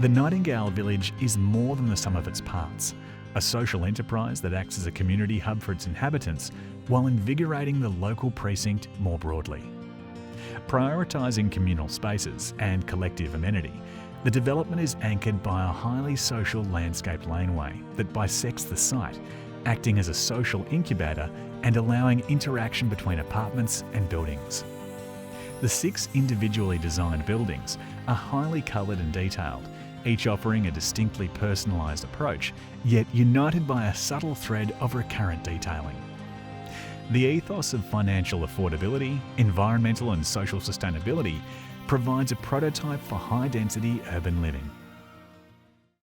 The Nightingale Village is more than the sum of its parts, a social enterprise that acts as a community hub for its inhabitants while invigorating the local precinct more broadly. Prioritising communal spaces and collective amenity, the development is anchored by a highly social landscape laneway that bisects the site, acting as a social incubator and allowing interaction between apartments and buildings. The 6 individually designed buildings are highly coloured and detailed, each offering a distinctly personalised approach, yet united by a subtle thread of recurrent detailing. The ethos of financial affordability, environmental and social sustainability provides a prototype for high-density urban living.